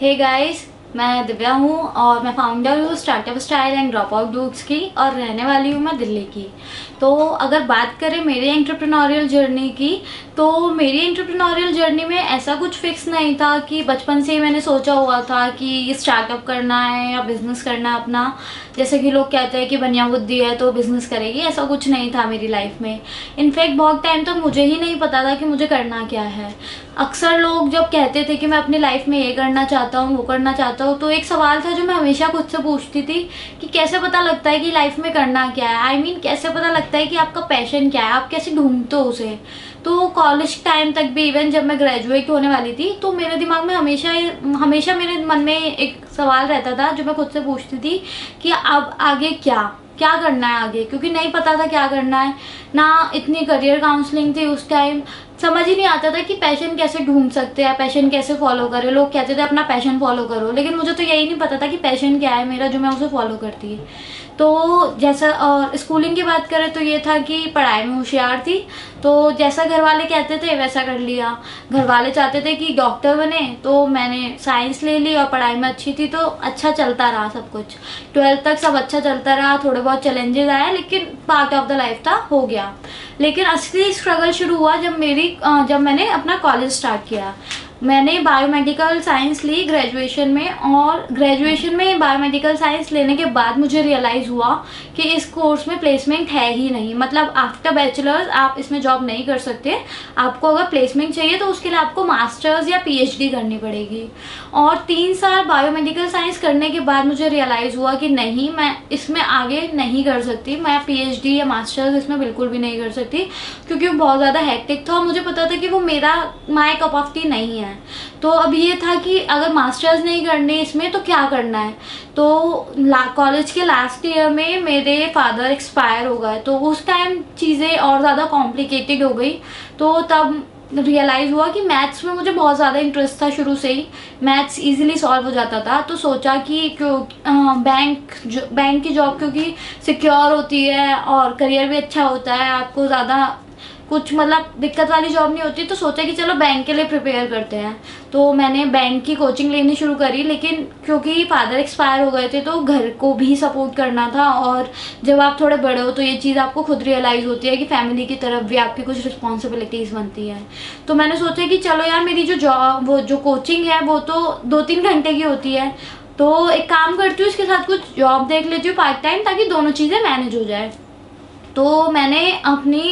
Hey guys, मैं दिव्या हूँ और मैं फाउंडर हूँ startup style and drop out dudes की और रहने वाली हूँ मैं दिल्ली की। तो अगर बात करें मेरी एंटरप्रेन्योरियल जर्नी की, तो मेरी एंटरप्रेन्योरियल जर्नी में ऐसा कुछ फिक्स नहीं था कि बचपन से ही मैंने सोचा हुआ था कि स्टार्टअप करना है या बिज़नेस करना है अपना। जैसे कि लोग कहते हैं कि बनिया बुद्धि है तो बिज़नेस करेगी, ऐसा कुछ नहीं था मेरी लाइफ में। इनफैक्ट बहुत टाइम तक मुझे ही नहीं पता था कि मुझे करना क्या है। अक्सर लोग जब कहते थे कि मैं अपनी लाइफ में ये करना चाहता हूँ वो करना चाहता हूँ, तो एक सवाल था जो मैं हमेशा खुद से पूछती थी कि कैसे पता लगता है कि लाइफ में करना क्या है। आई मीन कैसे पता लगता है कि आपका पैशन क्या है, आप कैसे ढूंढते हो उसे। तो कॉलेज टाइम तक भी, इवन जब मैं ग्रेजुएट होने वाली थी, तो मेरे दिमाग में हमेशा हमेशा मेरे मन में एक सवाल रहता था जो मैं खुद से पूछती थी कि अब आगे क्या क्या करना है आगे, क्योंकि नहीं पता था क्या करना है। ना इतनी करियर काउंसलिंग थी उस टाइम, समझ ही नहीं आता था कि पैशन कैसे ढूंढ सकते हैं, पैशन कैसे फॉलो करें। लोग कहते थे अपना पैशन फॉलो करो, लेकिन मुझे तो यही नहीं पता था कि पैशन क्या है मेरा जो मैं उसे फॉलो करती है। तो जैसा और स्कूलिंग की बात करें तो ये था कि पढ़ाई में होशियार थी, तो जैसा घर वाले कहते थे वैसा कर लिया। घर वाले चाहते थे कि डॉक्टर बने, तो मैंने साइंस ले ली और पढ़ाई में अच्छी थी तो अच्छा चलता रहा सब कुछ। 12th तक सब अच्छा चलता रहा, थोड़े बहुत चैलेंजेस आए लेकिन पार्ट ऑफ द लाइफ था, हो गया। लेकिन असली स्ट्रगल शुरू हुआ जब मैंने अपना कॉलेज स्टार्ट किया। मैंने बायोमेडिकल साइंस ली ग्रेजुएशन में, और ग्रेजुएशन में बायोमेडिकल साइंस लेने के बाद मुझे रियलाइज़ हुआ कि इस कोर्स में प्लेसमेंट है ही नहीं। मतलब आफ्टर बैचलर्स आप इसमें जॉब नहीं कर सकते। आपको अगर प्लेसमेंट चाहिए तो उसके लिए आपको मास्टर्स या पीएचडी करनी पड़ेगी। और 3 साल बायोमेडिकल साइंस करने के बाद मुझे रियलाइज़ हुआ कि नहीं, मैं इसमें आगे नहीं कर सकती, मैं पीएचडी या मास्टर्स इसमें बिल्कुल भी नहीं कर सकती, क्योंकि वो बहुत ज़्यादा हेक्टिक था और मुझे पता था कि वो माय कप ऑफ टी नहीं है। तो अब ये था कि अगर मास्टर्स नहीं करने इसमें तो क्या करना है। तो कॉलेज के लास्ट ईयर में मेरे फादर एक्सपायर हो गए, तो उस टाइम चीज़ें और ज़्यादा कॉम्प्लिकेटेड हो गई। तो तब रियलाइज़ हुआ कि मैथ्स में मुझे बहुत ज़्यादा इंटरेस्ट था, शुरू से ही मैथ्स इजीली सॉल्व हो जाता था। तो सोचा कि क्यों बैंक की जॉब क्योंकि सिक्योर होती है और करियर भी अच्छा होता है, आपको ज़्यादा कुछ मतलब दिक्कत वाली जॉब नहीं होती, तो सोचा कि चलो बैंक के लिए प्रिपेयर करते हैं। तो मैंने बैंक की कोचिंग लेनी शुरू करी, लेकिन क्योंकि फादर एक्सपायर हो गए थे तो घर को भी सपोर्ट करना था, और जब आप थोड़े बड़े हो तो ये चीज़ आपको खुद रियलाइज़ होती है कि फैमिली की तरफ भी आपकी कुछ रिस्पॉन्सिबिलिटीज़ बनती है। तो मैंने सोचा कि चलो यार, मेरी जो कोचिंग है वो तो 2-3 घंटे की होती है, तो एक काम करती हूँ इसके साथ कुछ जॉब देख लेती हूँ पार्ट टाइम, ताकि दोनों चीज़ें मैनेज हो जाए। तो मैंने अपनी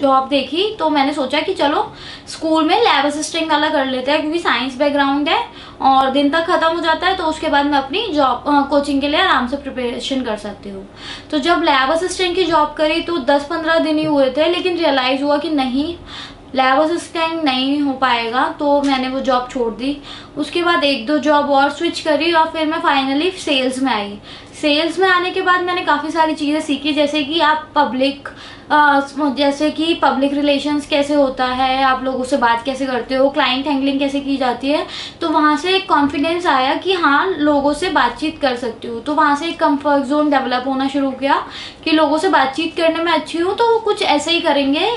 जॉब देखी, तो मैंने सोचा कि चलो स्कूल में लैब असिस्टेंट वाला कर लेते हैं, क्योंकि साइंस बैकग्राउंड है और दिन तक ख़त्म हो जाता है, तो उसके बाद मैं अपनी जॉब कोचिंग के लिए आराम से प्रिपरेशन कर सकती हूँ। तो जब लैब असिस्टेंट की जॉब करी तो 10-15 दिन ही हुए थे, लेकिन रियलाइज़ हुआ कि नहीं, लैब असिस्टेंट नहीं हो पाएगा, तो मैंने वो जॉब छोड़ दी। उसके बाद 1-2 जॉब और स्विच करी और फिर मैं फाइनली सेल्स में आई। सेल्स में आने के बाद मैंने काफ़ी सारी चीज़ें सीखी, जैसे कि आप पब्लिक रिलेशंस कैसे होता है, आप लोगों से बात कैसे करते हो, क्लाइंट हैंडलिंग कैसे की जाती है। तो वहाँ से एक कॉन्फिडेंस आया कि हाँ, लोगों से बातचीत कर सकती हूँ। तो वहाँ से एक कंफर्ट जोन डेवलप होना शुरू किया कि लोगों से बातचीत करने में अच्छी हूँ, तो कुछ ऐसे ही करेंगे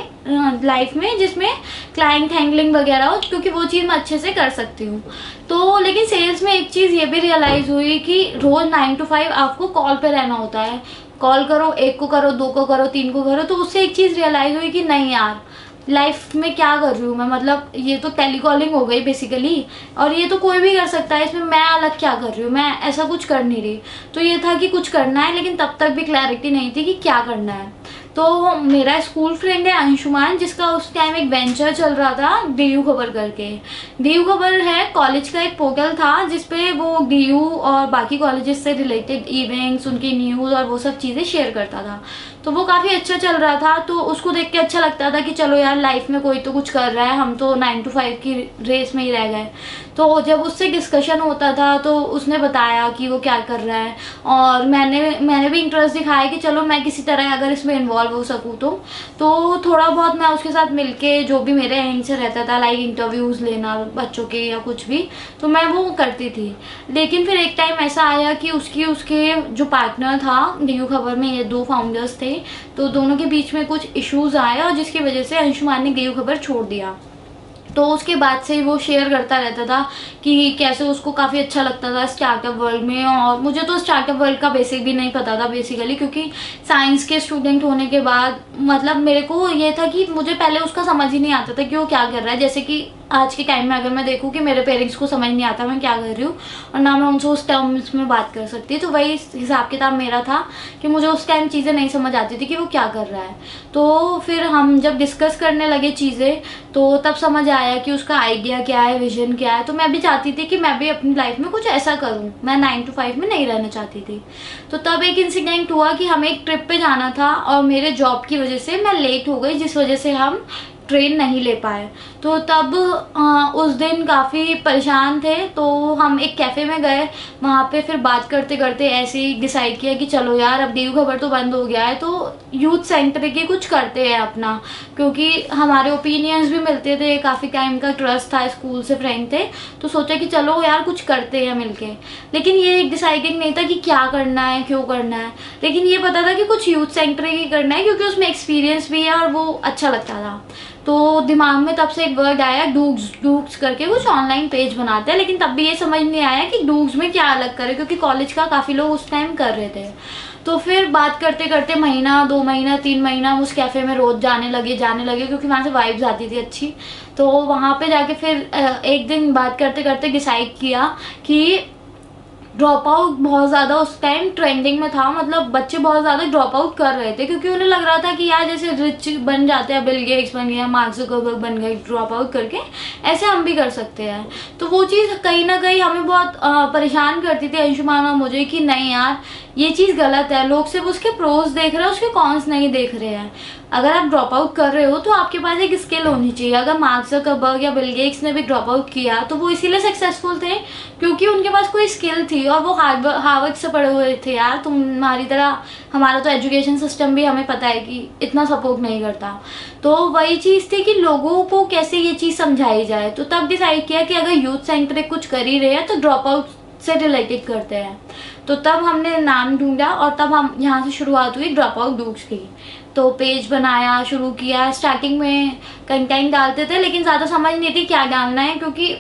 लाइफ में जिसमें क्लाइंट हैंडलिंग वगैरह हो, क्योंकि वो चीज़ मैं अच्छे से कर सकती हूँ। तो लेकिन सेल्स में एक चीज़ ये भी रियलाइज़ हुई कि रोज़ 9 to 5 आपको कॉल पे रहना होता है। कॉल करो, 1 को करो, 2 को करो, 3 को करो। तो उससे एक चीज़ रियलाइज़ हुई कि नहीं यार, लाइफ में क्या कर रही हूँ मैं, मतलब ये तो टेलीकॉलिंग हो गई बेसिकली, और ये तो कोई भी कर सकता है, इसमें मैं अलग क्या कर रही हूँ, मैं ऐसा कुछ कर नहीं रही। तो ये था कि कुछ करना है, लेकिन तब तक भी क्लैरिटी नहीं थी कि क्या करना है। तो मेरा स्कूल फ्रेंड है अंशुमान, जिसका उस टाइम एक वेंचर चल रहा था डीयू खबर करके। डीयू खबर है कॉलेज का एक पोर्टल था जिसपे वो डीयू और बाकी कॉलेजेस से रिलेटेड इवेंट्स, उनकी न्यूज़ और वो सब चीज़ें शेयर करता था। तो वो काफ़ी अच्छा चल रहा था, तो उसको देख के अच्छा लगता था कि चलो यार, लाइफ में कोई तो कुछ कर रहा है, हम तो 9 to 5 की रेस में ही रह गए। तो जब उससे डिस्कशन होता था तो उसने बताया कि वो क्या कर रहा है, और मैंने भी इंटरेस्ट दिखाया कि चलो मैं किसी तरह अगर इसमें इन्वॉल्व हो सकूँ तो थोड़ा बहुत मैं उसके साथ मिलके जो भी मेरे एंड से रहता था, लाइक इंटरव्यूज़ लेना बच्चों के या कुछ भी, तो मैं वो करती थी। लेकिन फिर एक टाइम ऐसा आया कि उसके जो पार्टनर था डीयू खबर में, ये 2 फाउंडर्स थे, तो दोनों के बीच में कुछ इश्यूज़ आए और जिसकी वजह से अंशुमान ने डीयू खबर छोड़ दिया। तो उसके बाद से वो शेयर करता रहता था कि कैसे उसको काफ़ी अच्छा लगता था स्टार्टअप वर्ल्ड में। और मुझे तो स्टार्टअप वर्ल्ड का बेसिक भी नहीं पता था बेसिकली, क्योंकि साइंस के स्टूडेंट होने के बाद मतलब मेरे को ये था कि मुझे पहले उसका समझ ही नहीं आता था कि वो क्या कर रहा है। जैसे कि आज के टाइम में अगर मैं देखूँ कि मेरे पेरेंट्स को समझ नहीं आता मैं क्या कर रही हूँ और ना मैं उनसे उस टर्म्स में बात कर सकती, तो वही हिसाब किताब मेरा था कि मुझे उस टाइम चीज़ें नहीं समझ आती थी कि वो क्या कर रहा है। तो फिर हम जब डिस्कस करने लगे चीज़ें तो तब समझ आया कि उसका आइडिया क्या है, विजन क्या है। तो मैं भी चाहती थी कि मैं भी अपनी लाइफ में कुछ ऐसा करूं, मैं 9 to 5 में नहीं रहना चाहती थी। तो तब एक इंसिडेंट हुआ कि हमें एक ट्रिप पे जाना था और मेरे जॉब की वजह से मैं लेट हो गई, जिस वजह से हम ट्रेन नहीं ले पाए। तो तब उस दिन काफ़ी परेशान थे, तो हम एक कैफ़े में गए। वहाँ पे फिर बात करते करते ऐसे ही डिसाइड किया कि चलो यार अब दीव खबर तो बंद हो गया है तो यूथ सेंटर के कुछ करते हैं अपना, क्योंकि हमारे ओपिनियंस भी मिलते थे, काफ़ी टाइम का ट्रस्ट था, स्कूल से फ्रेंड थे। तो सोचा कि चलो यार कुछ करते हैं मिलके। लेकिन ये एक डिसाइडिंग नहीं था कि क्या करना है, क्यों करना है। लेकिन ये पता था कि कुछ यूथ सेंटर ही करना है, क्योंकि उसमें एक्सपीरियंस भी है और वो अच्छा लगता था। तो दिमाग में तब से एक वर्ड आया डूग्स। डूग्स करके कुछ ऑनलाइन पेज बनाते हैं, लेकिन तब भी ये समझ नहीं आया कि डूग्स में क्या अलग करें, क्योंकि कॉलेज का काफ़ी लोग उस टाइम कर रहे थे। तो फिर बात करते करते महीना, 2 महीना, 3 महीना उस कैफ़े में रोज़ जाने लगे क्योंकि वहाँ से वाइब्स आती थी अच्छी। तो वहाँ पे जाके फिर एक दिन बात करते करते डिसाइड किया कि ड्रॉप आउट बहुत ज़्यादा उस टाइम ट्रेंडिंग में था, मतलब बच्चे बहुत ज़्यादा ड्रॉप आउट कर रहे थे, क्योंकि उन्हें लग रहा था कि यार जैसे रिच बन जाते हैं, बिल गेट्स बन गया, मार्क जुकरबर्ग बन गए ड्रॉप आउट करके, ऐसे हम भी कर सकते हैं। तो वो चीज़ कहीं ना कहीं हमें बहुत परेशान करती थी अंशुमान और मुझे कि नहीं यार ये चीज़ गलत है, लोग सिर्फ उसके प्रोज देख रहे हैं, उसके कॉन्स नहीं देख रहे हैं। अगर आप ड्रॉप आउट कर रहे हो तो आपके पास एक स्किल होनी चाहिए। अगर मार्क जुकरबर्ग या बिल गेट्स ने भी ड्रॉप आउट किया तो वो इसीलिए सक्सेसफुल थे क्योंकि उनके पास कोई स्किल थी और वो हार्वर्ड से पढ़े हुए थे। यार तुम्हारी तरह हमारा तो एजुकेशन सिस्टम भी हमें पता है कि इतना सपोर्ट नहीं करता। तो वही चीज़ थी कि लोगों को कैसे ये चीज़ समझाई जाए। तो तब डिसाइड किया कि अगर यूथ सेंट्रिक कुछ कर ही रहे हैं तो ड्रॉप आउट से रिलेटेड करते हैं। तो तब हमने नाम ढूंढा और तब हम यहाँ से शुरुआत हुई ड्रॉप आउट डूग्स की। तो पेज बनाया, शुरू किया। स्टार्टिंग में कंटेंट डालते थे लेकिन ज़्यादा समझ नहीं थी क्या डालना है, क्योंकि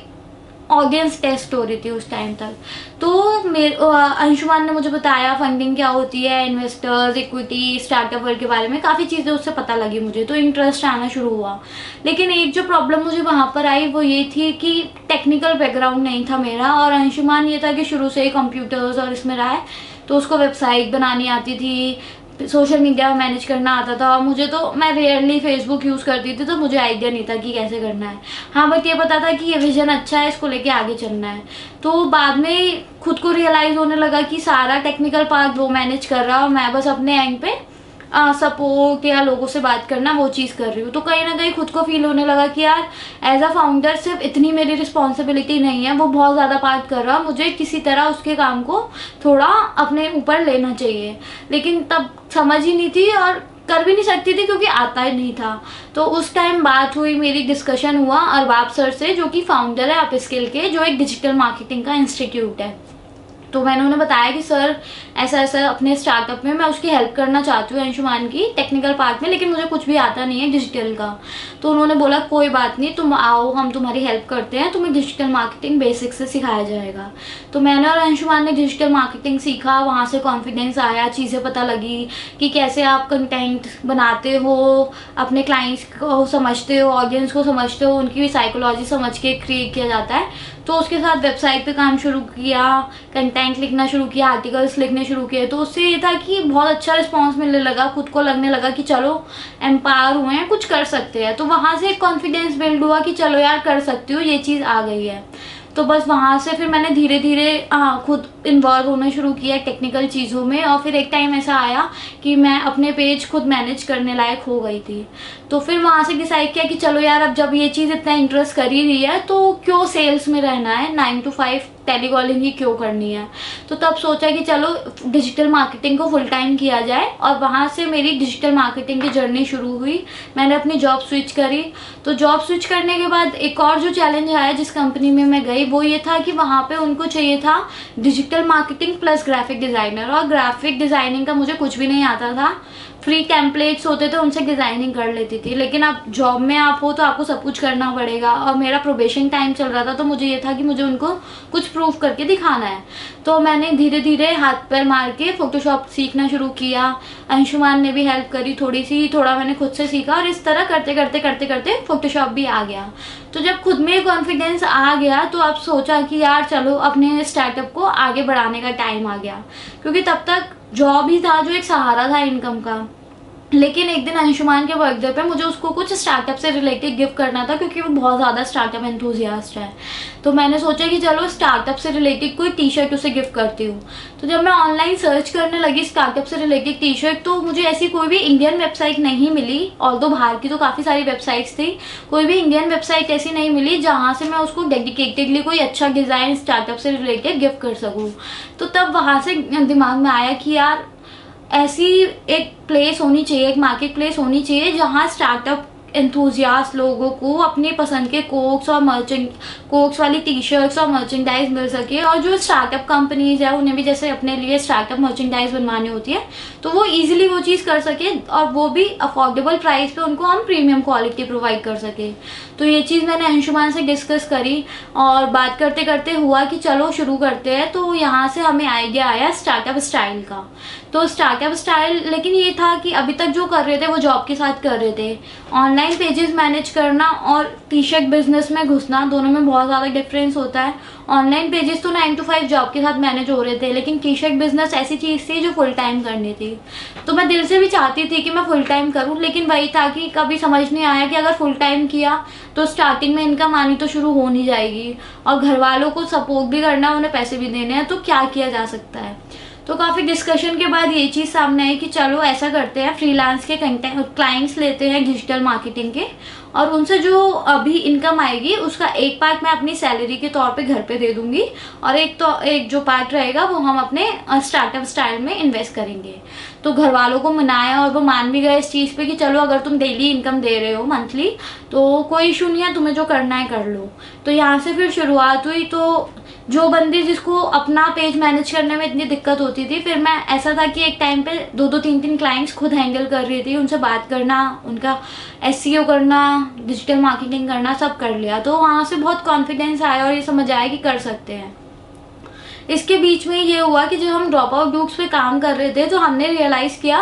ऑडियंस टेस्ट हो रही थी उस टाइम तक। तो अंशुमान ने मुझे बताया फंडिंग क्या होती है, इन्वेस्टर्स, इक्विटी, स्टार्टअप वर्ल्ड के बारे में काफ़ी चीज़ें उससे पता लगी मुझे, तो इंटरेस्ट आना शुरू हुआ। लेकिन एक जो प्रॉब्लम मुझे वहाँ पर आई वो ये थी कि टेक्निकल बैकग्राउंड नहीं था मेरा, और अंशुमान ये था कि शुरू से ही कंप्यूटर्स और इसमें रहा है, तो उसको वेबसाइट बनानी आती थी, सोशल मीडिया मैनेज करना आता था। और मुझे तो मैं रेयरली फेसबुक यूज़ करती थी, तो मुझे आइडिया नहीं था कि कैसे करना है। हाँ बट ये पता था कि ये विजन अच्छा है, इसको लेके आगे चलना है। तो बाद में खुद को रियलाइज़ होने लगा कि सारा टेक्निकल पार्ट वो मैनेज कर रहा और मैं बस अपने एंड पे सपोर्ट या लोगों से बात करना वो चीज़ कर रही हूँ। तो कहीं ना कहीं खुद को फील होने लगा कि यार एज अ फाउंडर सिर्फ इतनी मेरी रिस्पॉन्सिबिलिटी नहीं है, वो बहुत ज़्यादा पार्ट कर रहा, मुझे किसी तरह उसके काम को थोड़ा अपने ऊपर लेना चाहिए। लेकिन तब समझ ही नहीं थी और कर भी नहीं सकती थी क्योंकि आता ही नहीं था। तो उस टाइम बात हुई, मेरी डिस्कशन हुआ अरबाब सर से, जो कि फाउंडर है अपस्किल के, जो एक डिजिटल मार्केटिंग का इंस्टीट्यूट है। तो मैंने उन्हें बताया कि सर ऐसा ऐसा अपने स्टार्टअप में मैं उसकी हेल्प करना चाहती हूँ अंशुमान की टेक्निकल पार्ट में, लेकिन मुझे कुछ भी आता नहीं है डिजिटल का। तो उन्होंने बोला कोई बात नहीं, तुम आओ, हम तुम्हारी हेल्प करते हैं, तुम्हें डिजिटल मार्केटिंग बेसिक से सिखाया जाएगा। तो मैंने और अंशुमान ने डिजिटल मार्केटिंग सीखा, वहाँ से कॉन्फिडेंस आया, चीज़ें पता लगी कि कैसे आप कंटेंट बनाते हो, अपने क्लाइंट्स को समझते हो, ऑडियंस को समझते हो, उनकी भी साइकोलॉजी समझ के क्रिएट किया जाता है। तो उसके साथ वेबसाइट पे काम शुरू किया, कंटेंट लिखना शुरू किया, आर्टिकल्स लिखने शुरू किए। तो उससे ये था कि बहुत अच्छा रिस्पांस मिलने लगा, खुद को लगने लगा कि चलो एम्पावर हुए हैं, कुछ कर सकते हैं। तो वहाँ से एक कॉन्फिडेंस बिल्ड हुआ कि चलो यार कर सकती हूँ, ये चीज़ आ गई है। तो बस वहाँ से फिर मैंने धीरे धीरे खुद इन्वॉल्व होना शुरू किया टेक्निकल चीज़ों में, और फिर एक टाइम ऐसा आया कि मैं अपने पेज खुद मैनेज करने लायक हो गई थी। तो फिर वहाँ से डिसाइड किया कि चलो यार अब जब ये चीज़ इतना इंटरेस्ट कर ही रही है तो क्यों सेल्स में रहना है, 9 to 5 टेलीकॉलिंग ही क्यों करनी है। तो तब सोचा कि चलो डिजिटल मार्केटिंग को फुल टाइम किया जाए, और वहाँ से मेरी डिजिटल मार्केटिंग की जर्नी शुरू हुई। मैंने अपनी जॉब स्विच करी। तो जॉब स्विच करने के बाद एक और जो चैलेंज आया जिस कंपनी में मैं गई वो ये था कि वहाँ पे उनको चाहिए था digital marketing plus graphic designer, और ग्राफिक डिज़ाइनिंग का मुझे कुछ भी नहीं आता था। फ्री टेम्पलेट्स होते थे उनसे डिज़ाइनिंग कर लेती थी। लेकिन अब जॉब में आप हो तो आपको सब कुछ करना पड़ेगा, और मेरा प्रोबेशन टाइम चल रहा था तो मुझे ये था कि मुझे उनको कुछ प्रूफ करके दिखाना है। तो मैंने धीरे धीरे हाथ पैर मार के फ़ोटोशॉप सीखना शुरू किया। अंशुमान ने भी हेल्प करी थोड़ी सी, थोड़ा मैंने खुद से सीखा, और इस तरह करते करते करते करते फ़ोटोशॉप भी आ गया। तो जब खुद में कॉन्फिडेंस आ गया तो अब सोचा कि यार चलो अपने स्टार्टअप को आगे बढ़ाने का टाइम आ गया, क्योंकि तब तक जॉब ही था जो एक सहारा था इनकम का। लेकिन एक दिन अंशुमान के बर्थडे पे मुझे उसको कुछ स्टार्टअप से रिलेटेड गिफ्ट करना था, क्योंकि वो बहुत ज़्यादा स्टार्टअप एंथुजियास्ट है। तो मैंने सोचा कि चलो स्टार्टअप से रिलेटेड कोई टी शर्ट उसे गिफ्ट करती हूँ। तो जब मैं ऑनलाइन सर्च करने लगी स्टार्टअप से रिलेटेड टी शर्ट, तो मुझे ऐसी कोई भी इंडियन वेबसाइट नहीं मिली। ऑल्दो बाहर की तो काफ़ी सारी वेबसाइट्स थी, कोई भी इंडियन वेबसाइट ऐसी नहीं मिली जहाँ से मैं उसको डेडिकेटेडली कोई अच्छा डिज़ाइन स्टार्टअप से रिलेटेड गिफ्ट कर सकूँ। तो तब वहाँ से दिमाग में आया कि यार ऐसी एक प्लेस होनी चाहिए, एक मार्केट प्लेस होनी चाहिए जहाँ स्टार्टअप एंथुजियास्ट लोगों को अपनी पसंद के कोक्स वाली टी शर्ट्स और मर्चेंडाइज मिल सके, और जो स्टार्टअप कंपनीज है उन्हें भी जैसे अपने लिए स्टार्टअप मर्चेंडाइज बनवानी होती है तो वो इजीली वो चीज़ कर सके, और वो भी अफोर्डेबल प्राइस पे उनको हम प्रीमियम क्वालिटी प्रोवाइड कर सके। तो ये चीज़ मैंने अंशुमान से डिस्कस करी, और बात करते करते हुआ कि चलो शुरू करते हैं। तो यहाँ से हमें आइडिया आया स्टार्टअप स्टाइल का। तो स्टार्टअप स्टाइल, लेकिन ये था कि अभी तक जो कर रहे थे वो जॉब के साथ कर रहे थे। ऑनलाइन पेजेस मैनेज करना और टी शर्ट बिजनेस में घुसना, दोनों में बहुत ज़्यादा डिफरेंस होता है। ऑनलाइन पेजेस तो 9 to 5 जॉब के साथ मैनेज हो रहे थे, लेकिन टी शर्ट बिजनेस ऐसी चीज़ थी जो फुल टाइम करनी थी। तो मैं दिल से भी चाहती थी कि मैं फुल टाइम करूं, लेकिन वही था कि कभी समझ नहीं आया कि अगर फुल टाइम किया तो स्टार्टिंग में इनकम आनी तो शुरू हो नहीं जाएगी, और घर वालों को सपोर्ट भी करना, उन्हें पैसे भी देने हैं, तो क्या किया जा सकता है। तो काफ़ी डिस्कशन के बाद ये चीज़ सामने आई कि चलो ऐसा करते हैं, फ्रीलांस के क्लाइंट्स लेते हैं डिजिटल मार्केटिंग के, और उनसे जो अभी इनकम आएगी उसका एक पार्ट मैं अपनी सैलरी के तौर पे घर पे दे दूंगी, और एक जो पार्ट रहेगा वो हम अपने स्टार्टअप स्टाइल में इन्वेस्ट करेंगे। तो घर वालों को मनाया, और वो मान भी गए इस चीज़ पे कि चलो अगर तुम डेली इनकम दे रहे हो मंथली तो कोई इशू नहीं है, तुम्हें जो करना है कर लो। तो यहाँ से फिर शुरुआत हुई। तो जो बंदे जिसको अपना पेज मैनेज करने में इतनी दिक्कत होती थी, फिर मैं ऐसा था कि एक टाइम पे 2-3 क्लाइंट्स खुद हैंडल कर रही थी, उनसे बात करना, उनका एसईओ करना, डिजिटल मार्केटिंग करना, सब कर लिया। तो वहाँ से बहुत कॉन्फिडेंस आया और ये समझ आया कि कर सकते हैं। इसके बीच में ये हुआ कि जब हम ड्रॉप आउट डूक्स पे काम कर रहे थे तो हमने रियलाइज़ किया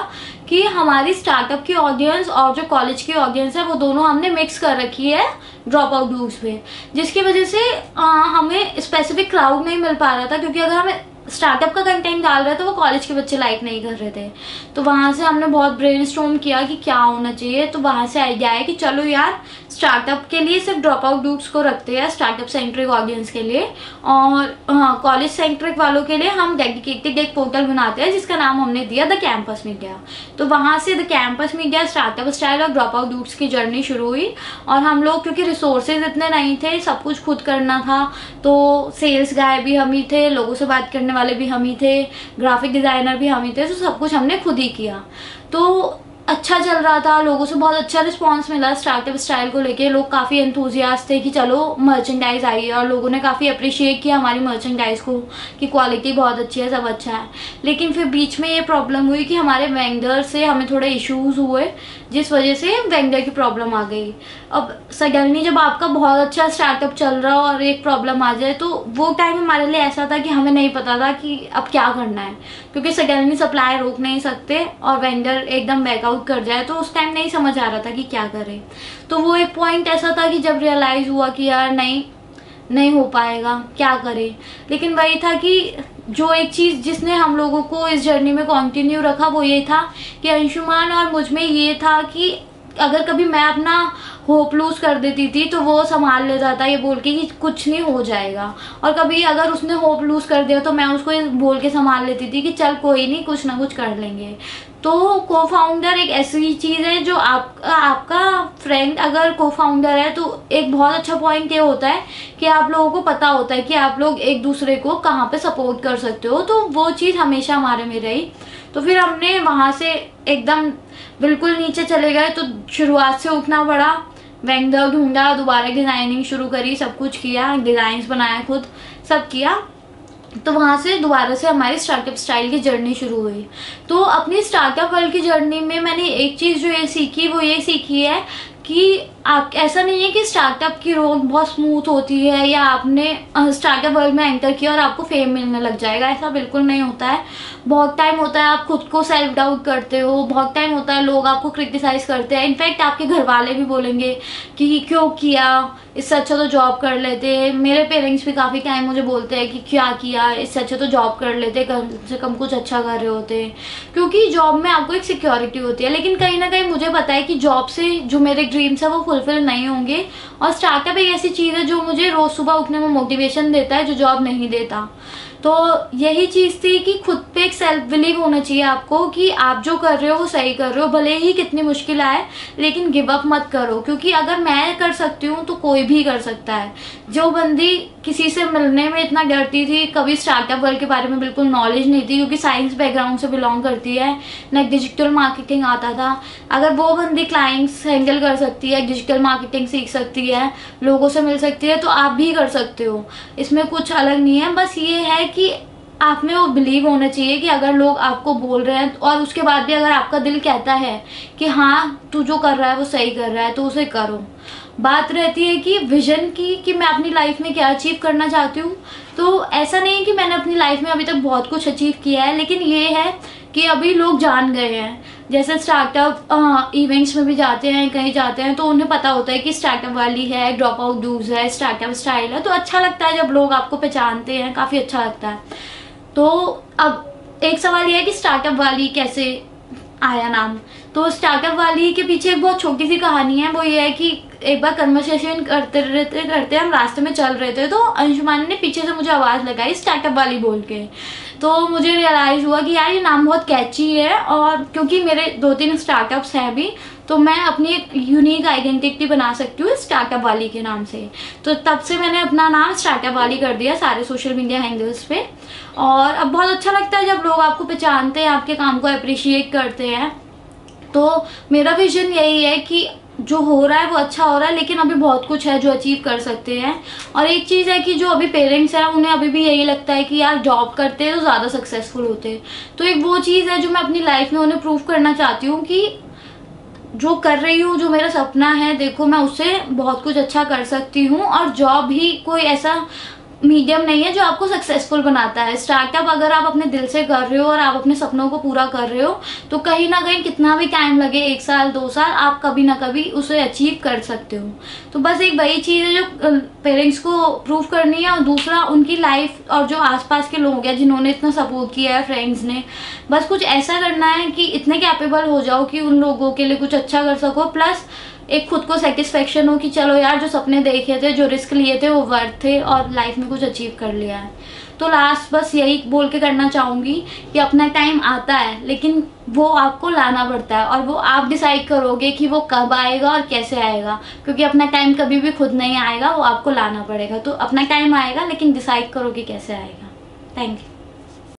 कि हमारी स्टार्टअप की ऑडियंस और जो कॉलेज की ऑडियंस है वो दोनों हमने मिक्स कर रखी है ड्रॉप आउट डूक्स पे, जिसकी वजह से हमें स्पेसिफिक क्राउड नहीं मिल पा रहा था, क्योंकि अगर हमें स्टार्टअप का कंटेंट डाल रहे थे वो कॉलेज के बच्चे लाइक नहीं कर रहे थे। तो वहाँ से हमने बहुत ब्रेनस्टॉर्म किया कि क्या होना चाहिए। तो वहाँ से आइडिया आया कि चलो यार स्टार्टअप के लिए सिर्फ ड्रॉप आउट डूक्स को रखते हैं स्टार्टअप सेंट्रिक ऑडियंस के लिए, और कॉलेज सेंट्रिक वालों के लिए हम डेडिकेटेड एक पोर्टल बनाते हैं जिसका नाम हमने दिया द कैंपस मीडिया। तो वहाँ से the campus media, startup style और ड्रॉप आउट डूक्स की जर्नी शुरू हुई। और हम लोग क्योंकि रिसोर्सेज इतने नहीं थे, सब कुछ खुद करना था, तो सेल्स गाय भी हम ही थे, लोगों से बात करने वाले भी हम ही थे, ग्राफिक डिज़ाइनर भी हम ही थे, तो सब कुछ हमने खुद ही किया। तो अच्छा चल रहा था, लोगों से बहुत अच्छा रिस्पांस मिला स्टार्टअप स्टाइल को लेके। लोग काफ़ी एंथुजियास्ट थे कि चलो मर्चेंडाइज आई है, और लोगों ने काफ़ी अप्रिशिएट किया हमारी मर्चेंडाइज को कि क्वालिटी बहुत अच्छी है, सब अच्छा है। लेकिन फिर बीच में ये प्रॉब्लम हुई कि हमारे वेंडर से हमें थोड़े इश्यूज़ हुए, जिस वजह से वेंडर की प्रॉब्लम आ गई। अब सडनली जब आपका बहुत अच्छा स्टार्टअप चल रहा हो और एक प्रॉब्लम आ जाए, तो वो टाइम हमारे लिए ऐसा था कि हमें नहीं पता था कि अब क्या करना है, क्योंकि सडनली सप्लाई रोक नहीं सकते और वेंडर एकदम बैकआउट कर जाए, तो उस टाइम नहीं समझ आ रहा था कि क्या करें। तो वो एक पॉइंट ऐसा था कि जब रियलाइज़ हुआ कि यार नहीं हो पाएगा, क्या करें। लेकिन वही था कि जो एक चीज़ जिसने हम लोगों को इस जर्नी में कंटिन्यू रखा वो ये था कि अंशुमान और मुझ में ये था कि अगर कभी मैं अपना होप लूज कर देती थी तो वो संभाल लेता था ये बोल के कि कुछ नहीं हो जाएगा, और कभी अगर उसने होप लूज कर दिया तो मैं उसको बोल के संभाल लेती थी कि चल कोई नहीं, कुछ ना कुछ कर लेंगे। तो को फाउंडर एक ऐसी चीज़ है जो आपका फ्रेंड अगर को फाउंडर है तो एक बहुत अच्छा पॉइंट ये होता है कि आप लोगों को पता होता है कि आप लोग एक दूसरे को कहाँ पे सपोर्ट कर सकते हो। तो वो चीज़ हमेशा हमारे में रही। तो फिर हमने वहाँ से एकदम बिल्कुल नीचे चले गए, तो शुरुआत से उठना पड़ा, वेंडर ढूंढा, दोबारा डिज़ाइनिंग शुरू करी, सब कुछ किया, डिज़ाइंस बनाया, खुद सब किया। तो वहाँ से दोबारा से हमारी स्टार्टअप स्टाइल की जर्नी शुरू हुई। तो अपनी स्टार्टअप वर्ल्ड की जर्नी में मैंने एक चीज़ जो ये सीखी वो ये सीखी है कि आप, ऐसा नहीं है कि स्टार्टअप की रोड बहुत स्मूथ होती है या आपने स्टार्टअप वर्ल्ड में एंटर किया और आपको फेम मिलने लग जाएगा, ऐसा बिल्कुल नहीं होता है। बहुत टाइम होता है आप खुद को सेल्फ डाउट करते हो, बहुत टाइम होता है लोग आपको क्रिटिसाइज करते हैं, इनफैक्ट आपके घर वाले भी बोलेंगे कि क्यों किया, इससे अच्छा तो जॉब कर लेते। मेरे पेरेंट्स भी काफ़ी टाइम मुझे बोलते हैं कि क्या किया, इससे अच्छा तो जॉब कर लेते, कम से कम कुछ अच्छा कर रहे होते, क्योंकि जॉब में आपको एक सिक्योरिटी होती है। लेकिन कहीं ना कहीं मुझे पता है कि जॉब से जो मेरे ड्रीम्स है वो फुलफिल नहीं होंगे, और स्टार्टअप एक ऐसी चीज़ है जो मुझे रोज़ सुबह उठने में मोटिवेशन देता है, जो जॉब नहीं देता। तो यही चीज़ थी कि खुद पे एक सेल्फ बिलीव होना चाहिए आपको कि आप जो कर रहे हो वो सही कर रहे हो, भले ही कितनी मुश्किल आए, लेकिन गिव अप मत करो, क्योंकि अगर मैं कर सकती हूँ तो कोई भी कर सकता है। जो बंदी किसी से मिलने में इतना डरती थी, कभी स्टार्टअप वर्ल्ड के बारे में बिल्कुल नॉलेज नहीं थी क्योंकि साइंस बैकग्राउंड से बिलोंग करती है, ना डिजिटल मार्केटिंग आता था, अगर वो बंदी क्लाइंट्स हैंडल कर सकती है, डिजिटल मार्केटिंग सीख सकती है, लोगों से मिल सकती है, तो आप भी कर सकते हो। इसमें कुछ अलग नहीं है, बस ये है कि आप में वो बिलीव होना चाहिए कि अगर लोग आपको बोल रहे हैं और उसके बाद भी अगर आपका दिल कहता है कि हाँ तू जो कर रहा है वो सही कर रहा है, तो उसे करो। बात रहती है कि विजन की, कि मैं अपनी लाइफ में क्या अचीव करना चाहती हूँ। तो ऐसा नहीं है कि मैंने अपनी लाइफ में अभी तक बहुत कुछ अचीव किया है, लेकिन ये है कि अभी लोग जान गए हैं, जैसे स्टार्टअप इवेंट्स में भी जाते हैं, कहीं जाते हैं, तो उन्हें पता होता है कि स्टार्टअप वाली है, ड्रॉप आउट डूज है, स्टार्टअप स्टाइल है। तो अच्छा लगता है जब लोग आपको पहचानते हैं, काफ़ी अच्छा लगता है। तो अब एक सवाल यह है कि स्टार्टअप वाली कैसे आया नाम। तो स्टार्टअप वाली के पीछे एक बहुत छोटी सी कहानी है। वो ये है कि एक बार कन्वर्सेशन करते हम रास्ते में चल रहे थे, तो अंशुमान ने पीछे से मुझे आवाज़ लगाई स्टार्टअप वाली बोल के। तो मुझे रियलाइज़ हुआ कि यार ये नाम बहुत कैची है, और क्योंकि मेरे 2-3 स्टार्टअप्स हैं अभी, तो मैं अपनी एक यूनिक आइडेंटिटी बना सकती हूँ स्टार्टअप वाली के नाम से। तो तब से मैंने अपना नाम स्टार्टअप वाली कर दिया सारे सोशल मीडिया हैंडल्स पे। और अब बहुत अच्छा लगता है जब लोग आपको पहचानते हैं, आपके काम को अप्रिशिएट करते हैं। तो मेरा विजन यही है कि जो हो रहा है वो अच्छा हो रहा है, लेकिन अभी बहुत कुछ है जो अचीव कर सकते हैं। और एक चीज़ है कि जो अभी पेरेंट्स हैं उन्हें अभी भी यही लगता है कि यार जॉब करते हैं तो ज़्यादा सक्सेसफुल होते हैं। तो एक वो चीज़ है जो मैं अपनी लाइफ में उन्हें प्रूव करना चाहती हूँ कि जो कर रही हूँ, जो मेरा सपना है, देखो मैं उससे बहुत कुछ अच्छा कर सकती हूँ। और जॉब ही कोई ऐसा मीडियम नहीं है जो आपको सक्सेसफुल बनाता है। स्टार्टअप अगर आप अपने दिल से कर रहे हो और आप अपने सपनों को पूरा कर रहे हो, तो कहीं ना कहीं कितना भी टाइम लगे, 1 साल 2 साल, आप कभी ना कभी उसे अचीव कर सकते हो। तो बस एक वही चीज़ है जो पेरेंट्स को प्रूव करनी है, और दूसरा उनकी लाइफ और जो आसपास के लोग हैं जिन्होंने इतना सपोर्ट किया है, फ्रेंड्स ने, बस कुछ ऐसा करना है कि इतने कैपेबल हो जाओ कि उन लोगों के लिए कुछ अच्छा कर सको, प्लस एक खुद को सेटिस्फेक्शन हो कि चलो यार जो सपने देखे थे, जो रिस्क लिए थे, वो वर्थ थे और लाइफ में कुछ अचीव कर लिया है। तो लास्ट बस यही बोल के करना चाहूँगी कि अपना टाइम आता है, लेकिन वो आपको लाना पड़ता है, और वो आप डिसाइड करोगे कि वो कब आएगा और कैसे आएगा, क्योंकि अपना टाइम कभी भी खुद नहीं आएगा, वो आपको लाना पड़ेगा। तो अपना टाइम आएगा, लेकिन डिसाइड करो कि कैसे आएगा। Thank you.